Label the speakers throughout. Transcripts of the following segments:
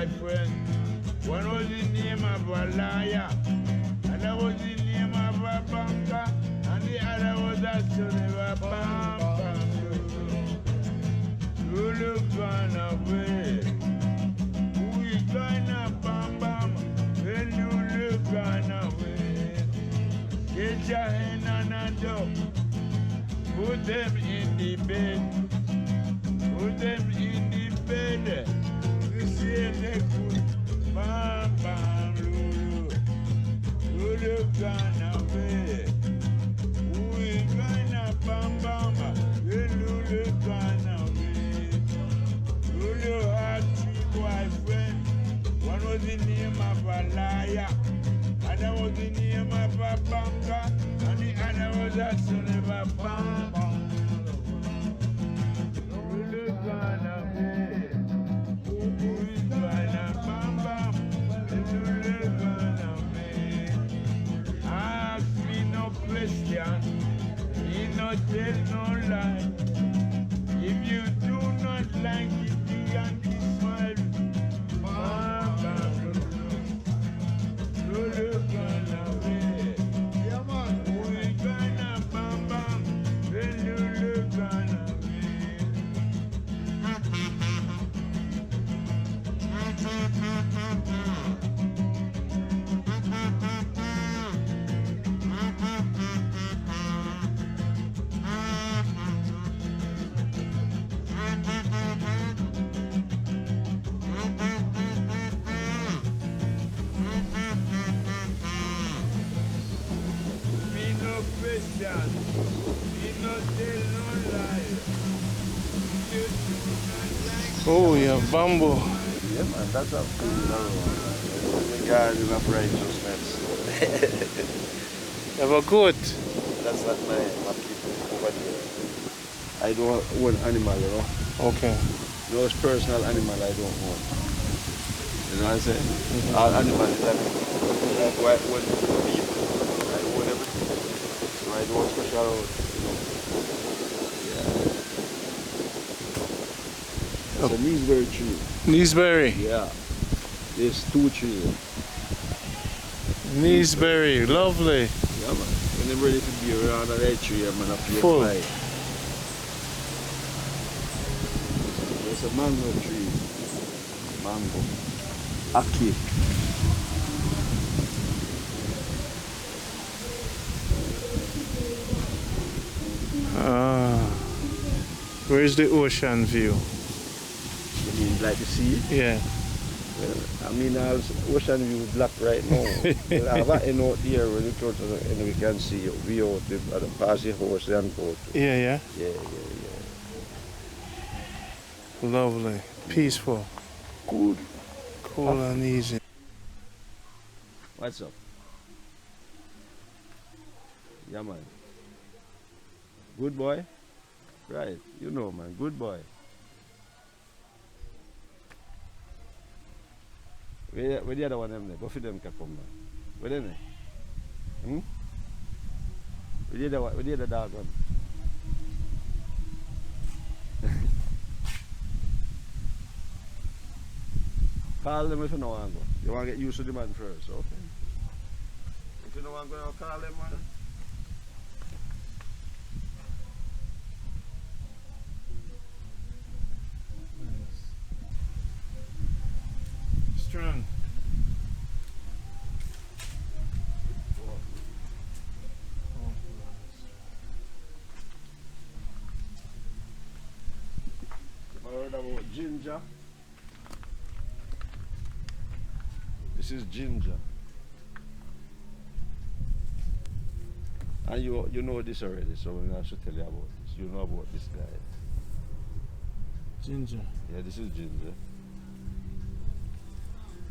Speaker 1: boyfriend. One was the name of a liar, another was the name of a banker, and the other was a son of a bam bam. Lulu gone away. Who is gonna bam bam? When Lulu gone away. Get your hand on a dog. Put them in the bed. Put them in the bed. You see they could bam bam Lulu. Lulu gone away. Who is gonna bam bam? When Lulu gone away. Lulu had 3 boyfriends. One was the name of a liar. Other was the name of a banker. And the other was a son of a bam bam. Lulu gone away. Who is gonna bam bam? Lulu gone away. Ask me no question. Me no tell no lie. If you do not like it, you can be smile. Bam bam Lulu gone away.
Speaker 2: Yeah, man.
Speaker 1: Who is gonna bam bam? When Lulu gone away. Me no question, me no tell no lie. You do not like
Speaker 3: Oh, yeah, bamboo.
Speaker 4: Yeah, man, that's a cool the garden of righteousness.
Speaker 3: You have a goat.
Speaker 4: That's not my people over there. I don't own animal, you know.
Speaker 3: Okay.
Speaker 4: Those personal animal I don't own. You know what I'm saying? All animals that like why I own people. I own everything. So I don't special out, you know. Yeah. It's a Neesberry tree.
Speaker 3: Neesberry.
Speaker 4: Yeah. There's 2 trees.
Speaker 3: Neesberry. Lovely.
Speaker 4: Yeah, man. When I'm ready to be around that tree, I'm gonna play
Speaker 3: Full.
Speaker 4: fly. There's a mango tree. Mango. Akee.
Speaker 3: Ah. Where's the ocean view?
Speaker 4: You mean like the sea?
Speaker 3: Yeah.
Speaker 4: Well, I mean, ocean view black right now. Well, I have a out there when you go to the end, we can see you. We out there at the passing horse and boat.
Speaker 3: Yeah, yeah.
Speaker 4: Yeah.
Speaker 3: Lovely. Peaceful.
Speaker 4: Good.
Speaker 3: Cool and easy.
Speaker 4: What's up? Yeah, man. Good boy? Right. You know, man. Good boy. Where the other one them there? Both of them can come now. Where they? Where the other dog one? Call them if you don't want to go. You want to get used to the man first, okay? If you don't want to go, call them, man.
Speaker 3: Strong.
Speaker 4: I heard about ginger. This is ginger. And you know this already, so I should tell you about this. You know about this guy.
Speaker 3: Ginger.
Speaker 4: Yeah, this is ginger.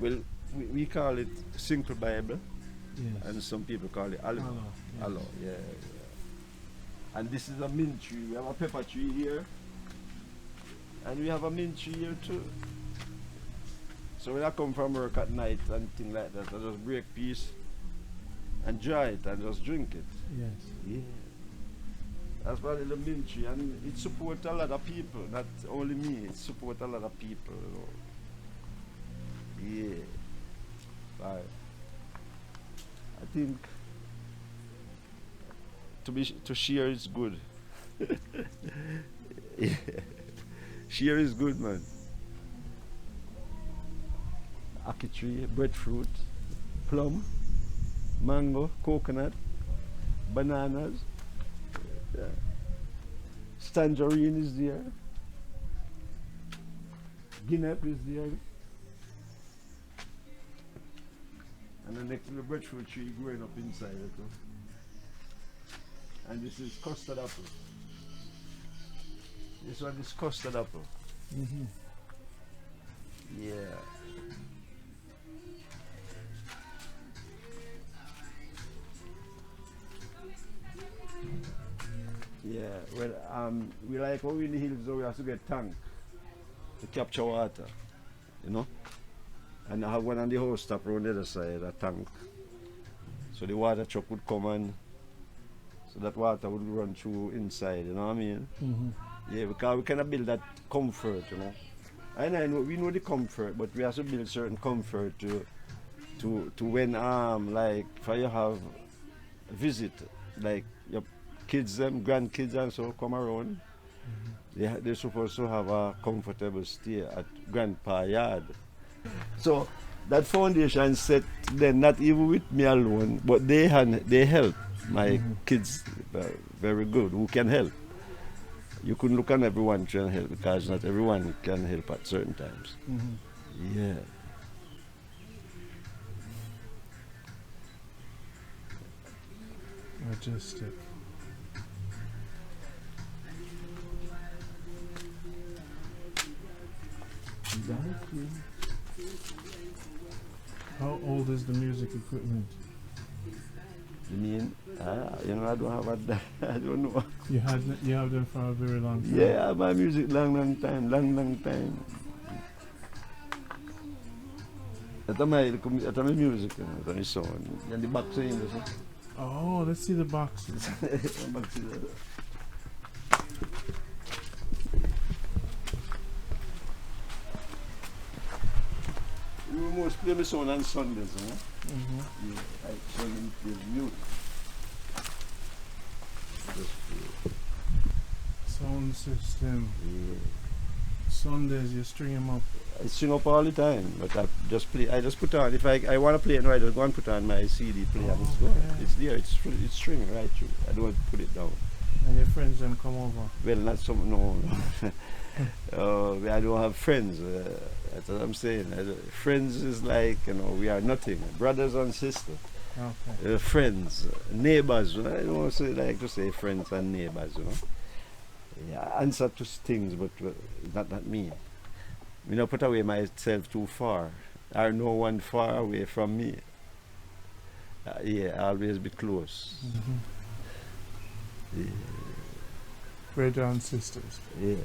Speaker 4: Well, we call it Simple Bible,
Speaker 3: Yes.
Speaker 4: and some people call it aloe.
Speaker 3: Aloe, yes.
Speaker 4: Aloe, yeah. And this is a mint tree. We have a pepper tree here, and we have a mint tree here too. So when I come from work at night and things like that, I just break piece and dry it and just drink it.
Speaker 3: Yes.
Speaker 4: Yeah. That's why the mint tree, and it supports a lot of people, not only me, it supports a lot of people, you know. Yeah. Right. I think to share is good. Yeah. Share is good, man. Akee tree, breadfruit, plum, mango, coconut, bananas, yeah. Tangerine is there, guinea is there, and the next to the breadfruit tree growing up inside it. And this is custard apple. This one is custard apple.
Speaker 3: Mm-hmm.
Speaker 4: Yeah. Yeah, well, we like how in the hills, so we have to get tank to capture water, you know. And I have one on the house top around the other side, a tank. So the water truck would come and so that water would run through inside, you know what I mean?
Speaker 3: Mm-hmm.
Speaker 4: Yeah, because we cannot build that comfort, you know. And I know we know the comfort, but we have to build certain comfort to when like if you have a visit, like your kids them, grandkids and so come around, they're supposed to have a comfortable stay at grandpa's yard. So that foundation set then not even with me alone, but they help my kids very good who can help. You couldn't look on everyone trying to help because not everyone can help at certain times.
Speaker 3: Mm-hmm.
Speaker 4: Yeah.
Speaker 3: Majestic. How old is the music equipment?
Speaker 4: You mean? You know, I don't have a, I don't know.
Speaker 3: You have them for a very long time.
Speaker 4: Yeah, I have my music long time. That's my music, you know, that's my song. And the box in this.
Speaker 3: Oh, let's see the boxes.
Speaker 4: We most play my song on Sundays, you know?
Speaker 3: Mm-hmm.
Speaker 4: Yeah, I sing with music.
Speaker 3: Sound system.
Speaker 4: Yeah.
Speaker 3: Sundays you string them up.
Speaker 4: I sing up all the time, but I just put on, if I want to play it, no, I just go and put on my CD player and it's gone.
Speaker 3: Okay.
Speaker 4: It's there, it's stringing right through. I don't put it down.
Speaker 3: And your friends them come over.
Speaker 4: Well, not some, no. I don't have friends. That's what I'm saying. Friends is like, you know, we are nothing. Brothers and sisters.
Speaker 3: Okay.
Speaker 4: Friends, neighbors. I don't like to say friends and neighbors, you know. Yeah, answer to things, but not me. I don't put away myself too far. Or no one far away from me. Yeah, always be close.
Speaker 3: Mm-hmm.
Speaker 4: Yeah.
Speaker 3: Brothers and sisters.
Speaker 4: Yeah.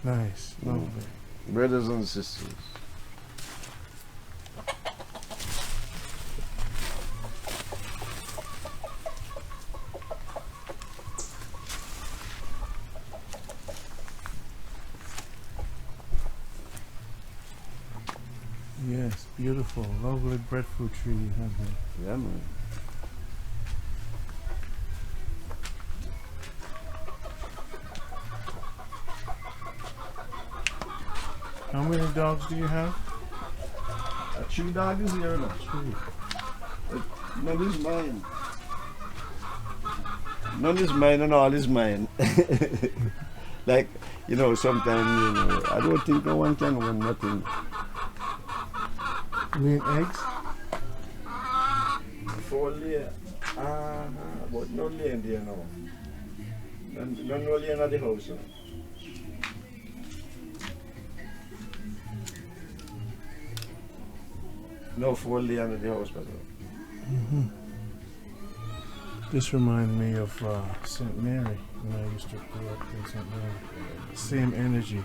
Speaker 3: Nice. Lovely.
Speaker 4: Brothers and sisters.
Speaker 3: Yes, beautiful. Lovely breadfruit tree you have there.
Speaker 4: Yeah, man.
Speaker 3: How many dogs do you have?
Speaker 4: A tree dog is here now. None is mine. None is mine and all is mine. Like, you know, sometimes, you know, I don't think no one can win nothing.
Speaker 3: Laying eggs?
Speaker 4: 4 layer. But no laying there now. No laying at the house now. No 4 laying at the house, but
Speaker 3: Mm-hmm. This reminds me of St. Mary when I used to grow up in St. Mary. Same energy,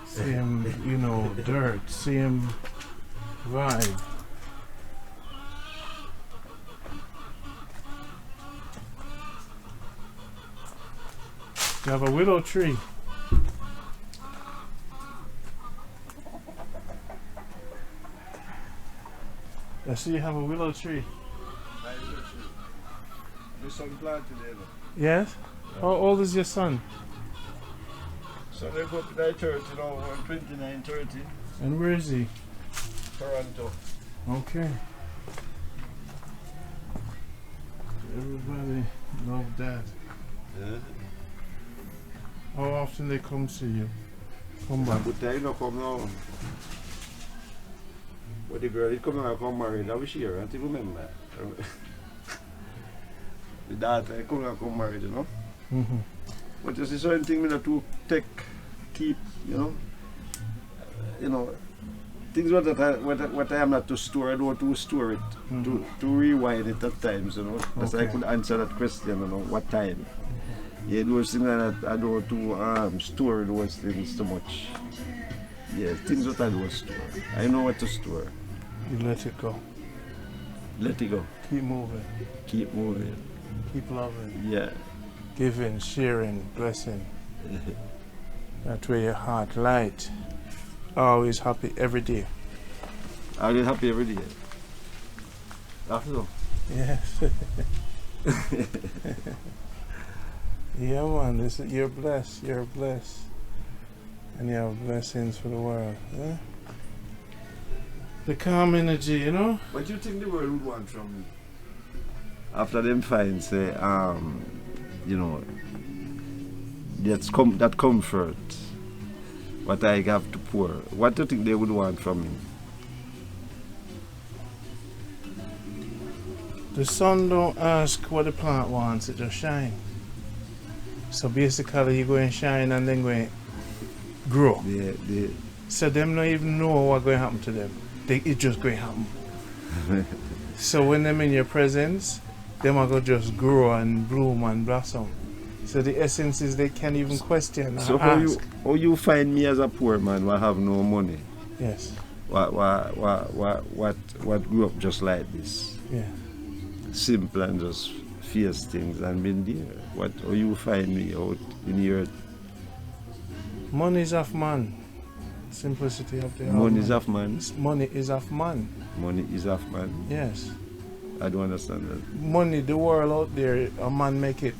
Speaker 3: same, you know, dirt, same vibe. You have a willow tree. I see you have a willow tree.
Speaker 4: My son planted there.
Speaker 3: Yes? How old is your son?
Speaker 4: So they go to die 30 now, 29, 30,
Speaker 3: And where is he?
Speaker 4: Toronto.
Speaker 3: Okay. Everybody love that.
Speaker 4: Yeah.
Speaker 3: How often they come see you? Come back.
Speaker 4: But they don't come now. But the girl, he come and come married, I was here, I don't remember. The daughter, he come and come married, you know.
Speaker 3: Mm-hmm.
Speaker 4: But you see certain things me not to keep, you know, things what I am not to store, I don't want to store it, to rewind it at times, you know. That's I could answer that question, you know, what time. Yeah, those things that I don't want to store those things too much. Yeah, things that I don't store. I know what to store.
Speaker 3: You let it go.
Speaker 4: Let it go.
Speaker 3: Keep moving.
Speaker 4: Keep moving.
Speaker 3: Keep loving.
Speaker 4: Yeah.
Speaker 3: Giving, sharing, blessing. That way your heart light. Always happy every day.
Speaker 4: I'll be happy every day. After all.
Speaker 3: Yes. Yeah, man. You're blessed. You're blessed. And you have blessings for the world. Yeah? The calm energy, you know?
Speaker 4: What do you think the world would want from me? After them find, say, you know, that comfort, what I have to pour. What do you think they would want from me?
Speaker 3: The sun don't ask what the plant wants, it just shine. So basically you go and shine and then go and grow. So them don't even know what's going to happen to them. It just going to happen. So when them in your presence, them are going to just grow and bloom and blossom. So the essence is they can't even question or
Speaker 4: so
Speaker 3: ask.
Speaker 4: how you find me as a poor man who have no money?
Speaker 3: Yes.
Speaker 4: What grew up just like this?
Speaker 3: Yeah.
Speaker 4: Simple and just face things and been there. How you find me out in your
Speaker 3: Money is of man. Simplicity of the
Speaker 4: money is of man?
Speaker 3: Money is of man.
Speaker 4: Money is of man?
Speaker 3: Yes.
Speaker 4: I don't understand that.
Speaker 3: Money, the world out there, a man make it.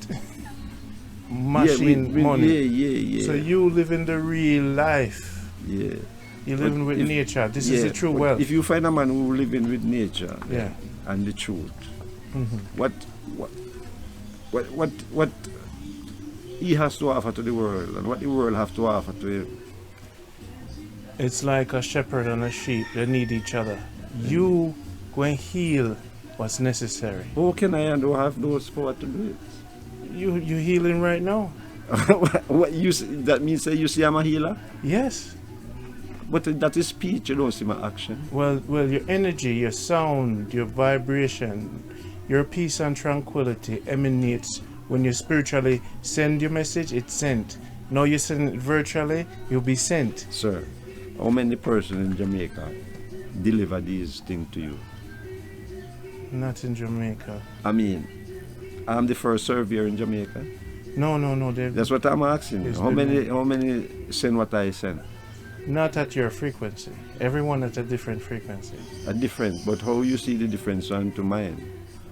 Speaker 3: Machine money.
Speaker 4: Yeah.
Speaker 3: So you live in the real life.
Speaker 4: Yeah.
Speaker 3: You're living with nature. This is the true wealth.
Speaker 4: If you find a man who living with nature
Speaker 3: Yeah.
Speaker 4: and the truth, what he has to offer to the world and what the world have to offer to him?
Speaker 3: It's like a shepherd and a sheep. They need each other. You go and heal what's necessary.
Speaker 4: How can I and don't have those power to do it?
Speaker 3: You healing right now.
Speaker 4: That means that you see I'm a healer?
Speaker 3: Yes.
Speaker 4: But that is speech, you don't see my action.
Speaker 3: Well, your energy, your sound, your vibration, your peace and tranquility emanates when you spiritually send your message. It's sent. Now you send it virtually, you'll be sent.
Speaker 4: Sir, how many persons in Jamaica deliver these things to you?
Speaker 3: Not in Jamaica.
Speaker 4: I mean, I'm the first surveyor in Jamaica.
Speaker 3: No.
Speaker 4: That's what I'm asking you. How many send what I send?
Speaker 3: Not at your frequency. Everyone at a different frequency.
Speaker 4: A different, but how you see the difference onto mine?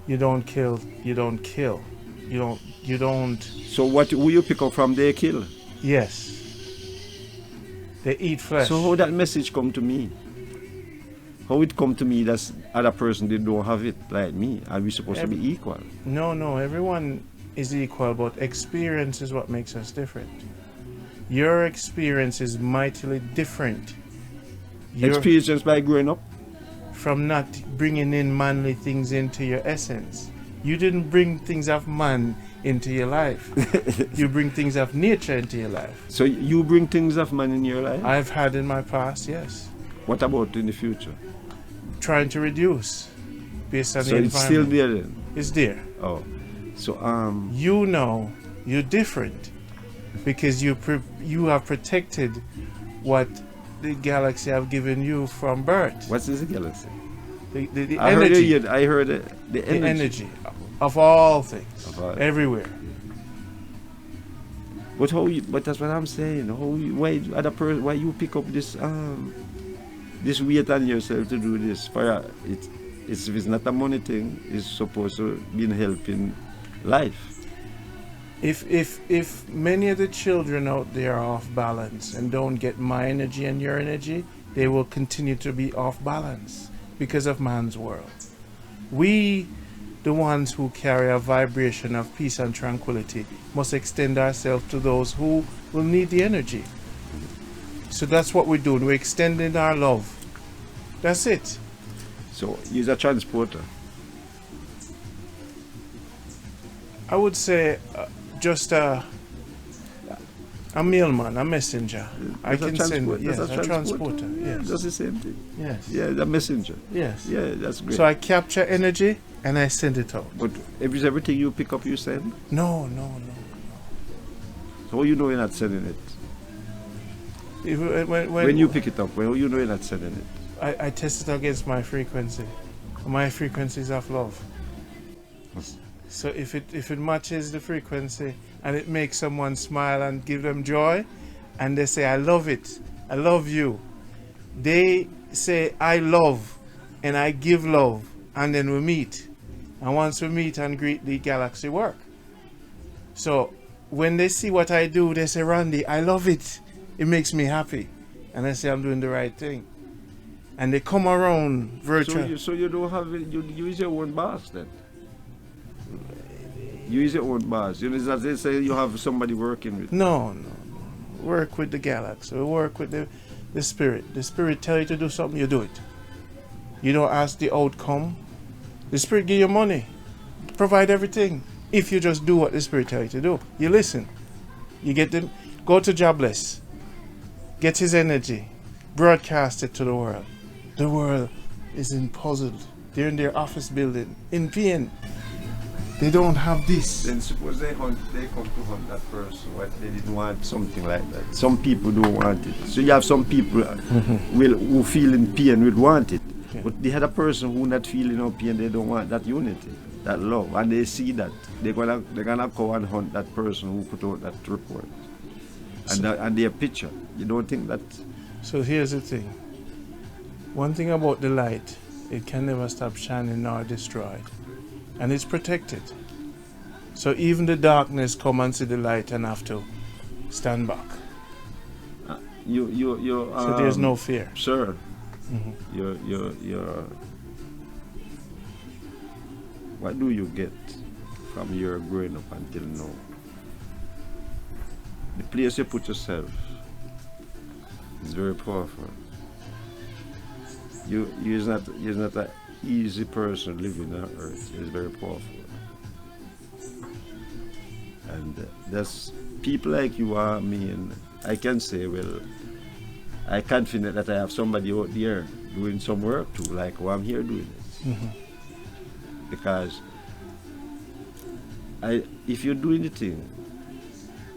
Speaker 3: You don't kill. You don't kill. You don't.
Speaker 4: So what will you pick up from their kill?
Speaker 3: Yes. They eat flesh.
Speaker 4: So how that message come to me? How it come to me that other person they don't have it like me? Are we supposed to be equal?
Speaker 3: No. Everyone is equal, but experience is what makes us different. Your experience is mightily different.
Speaker 4: Experience by growing up?
Speaker 3: From not bringing in manly things into your essence. You didn't bring things of man into your life. You bring things of nature into your life.
Speaker 4: So you bring things of man in your life?
Speaker 3: I've had in my past, yes.
Speaker 4: What about in the future?
Speaker 3: Trying to reduce based on
Speaker 4: so
Speaker 3: the environment.
Speaker 4: It's still there then?
Speaker 3: It's there.
Speaker 4: Oh. So
Speaker 3: you know you're different because you have protected what the galaxy have given you from birth.
Speaker 4: What is the galaxy?
Speaker 3: The
Speaker 4: I
Speaker 3: energy.
Speaker 4: I heard the energy.
Speaker 3: The energy of all things. Everywhere.
Speaker 4: But but that's what I'm saying. Why you pick up this weight on yourself to do this? if it's not a money thing, it's supposed to be helping life.
Speaker 3: If many of the children out there are off balance and don't get my energy and your energy, they will continue to be off balance because of man's world. We, the ones who carry a vibration of peace and tranquility, must extend ourselves to those who will need the energy. So that's what we're doing. We're extending our love. That's it.
Speaker 4: So you're a transporter.
Speaker 3: I would say just a mailman, a messenger. I can send it. Yes, a transporter. Yes.
Speaker 4: That's the same thing.
Speaker 3: Yes.
Speaker 4: Yeah, the messenger.
Speaker 3: Yes.
Speaker 4: Yeah, that's great.
Speaker 3: So I capture energy and I send it out.
Speaker 4: But everything you pick up, you send?
Speaker 3: No.
Speaker 4: So you know you're not sending it? When you pick it up, well, you know you're not sending it?
Speaker 3: I test it against my frequency. My frequency is of love. So if it matches the frequency and it makes someone smile and give them joy, and they say, I love it, I love you. They say, I love, and I give love, and then we meet. And once we meet and greet, the galaxy work. So when they see what I do, they say, Randy, I love it. It makes me happy. And I say, I'm doing the right thing. And they come around virtually.
Speaker 4: So you don't have it, you is your own boss then? You is your own boss. You know, as they say, you have somebody working with.
Speaker 3: No. Work with the galaxy. We work with the spirit. The spirit tell you to do something, you do it. You don't ask the outcome. The spirit give you money, provide everything. If you just do what the spirit tell you to do, you listen. You get them. Go to Jahbless. Get his energy. Broadcast it to the world. The world is puzzled. They're in their office building in pain. They don't have this.
Speaker 4: Then suppose they come to hunt that person, what they didn't want something like that. Some people don't want it. So you have some people who feel in pain will want it.
Speaker 3: Okay.
Speaker 4: But the other person who not feeling no pain, they don't want that unity, that love. And they see that. They're gonna go and hunt that person who put out that report. And their picture. You don't think that.
Speaker 3: So here's the thing. One thing about the light, it can never stop shining nor destroyed. And it's protected. So even the darkness come and see the light and have to stand back.
Speaker 4: So
Speaker 3: there's no fear.
Speaker 4: Sir,
Speaker 3: Mm-hmm.
Speaker 4: what do you get from your growing up until now? The place you put yourself is very powerful. You're not an easy person living on earth. It's very powerful. And there's people like you are me, and I can say, well, I confident that I have somebody out there doing some work too, like what I'm here doing it.
Speaker 3: Mm-hmm.
Speaker 4: Because if you're doing the thing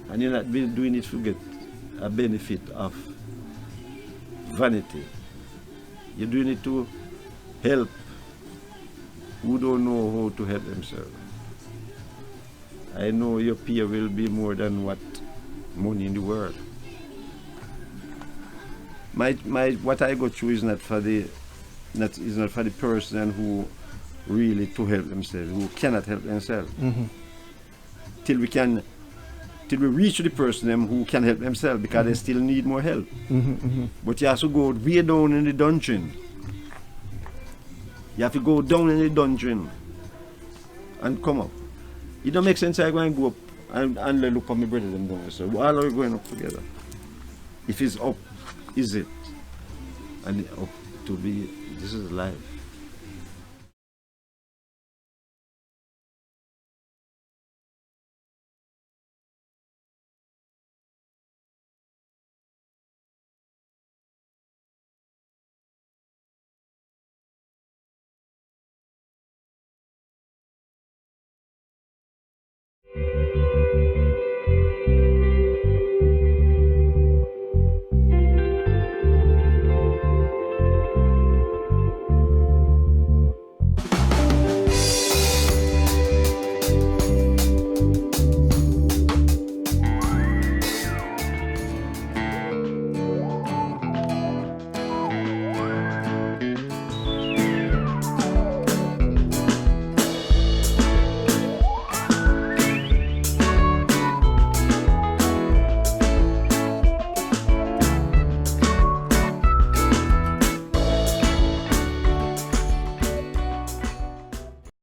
Speaker 4: and you're not doing it to get a benefit of vanity, you're doing it to help who don't know how to help themselves. I know your peer will be more than what money in the world. What I go through is not for the person who really to help themselves, who cannot help themselves.
Speaker 3: Mm-hmm.
Speaker 4: Till we reach to the person who can help themselves, because they still need more help.
Speaker 3: Mm-hmm, mm-hmm.
Speaker 4: But you have to go way down in the dungeon. You have to go down in the dungeon and come up. It don't make sense I go and go up and look for my brother them down. So why are we going up together? If it's up, is it? And up to be, this is life.